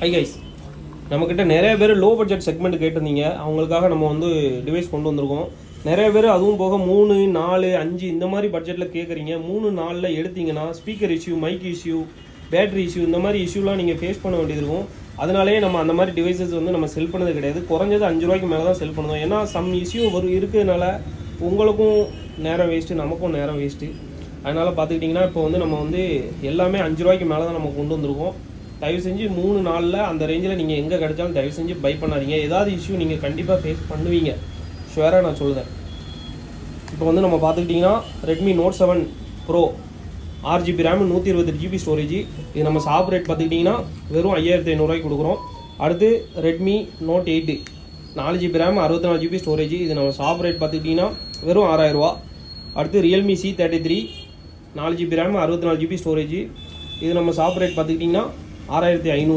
Hi guys, நம்மக்கிட்ட நிறைய பேர் லோ பட்ஜெட் செக்மெண்ட் கேட்டிருந்தீங்க. அவங்களுக்காக நம்ம வந்து டிவைஸ் கொண்டு வந்திருக்கோம். நிறைய பேர் அதுவும் போக 3, 4, 5 இந்த மாதிரி பட்ஜெட்டில் கேட்குறீங்க. 3, 4 எடுத்தீங்கன்னா speaker issue, mic issue, battery issue இந்த மாதிரி இஷ்யூலாம் நீங்கள் ஃபேஸ் பண்ண வேண்டியது இருக்கும். அதனாலே நம்ம அந்த மாதிரி டிவைசஸ் வந்து நம்ம செல் பண்ணது கிடையாது. குறைஞ்சது 5 ரூபாய்க்கு மேலே தான் செல் பண்ணுவோம். ஏன்னா சம் இஷ்யூ இருக்கிறதுனால உங்களுக்கும் நேரம் வேஸ்ட்டு, நமக்கும் நேரம் வேஸ்ட்டு. அதனால் பார்த்துக்கிட்டிங்கன்னா இப்போ வந்து நம்ம வந்து எல்லாமே 5 ரூபாய்க்கு மேலே தான் நம்ம கொண்டு வந்திருக்கோம். தயவு செஞ்சு 3, 4 அந்த ரேஞ்சில் நீங்கள் எங்கே கிடைச்சாலும் தயவு செஞ்சு பை பண்ணாதீங்க. ஏதாவது இஷ்யூ நீங்கள் கண்டிப்பாக ஃபேஸ் பண்ணுவீங்க, ஷுவராக நான் சொல்லுறேன். இப்போ வந்து நம்ம பார்த்துக்கிட்டிங்கன்னா Redmi Note 7 pro 6GB RAM 128GB storage. இது நம்ம ஷாப் ரேட் பார்த்துக்கிட்டிங்கன்னா வெறும் 5500 கொடுக்குறோம். அடுத்து Redmi note 8 4GB RAM 64GB storage. இது நம்ம ஷாப் ரேட் பார்த்துக்கிட்டிங்கன்னா வெறும் 6000 ரூபா. அடுத்து Realme C33 4GB RAM 64GB storage. இது நம்ம ஷாப் ரேட் பார்த்துக்கிட்டிங்கன்னா 6500.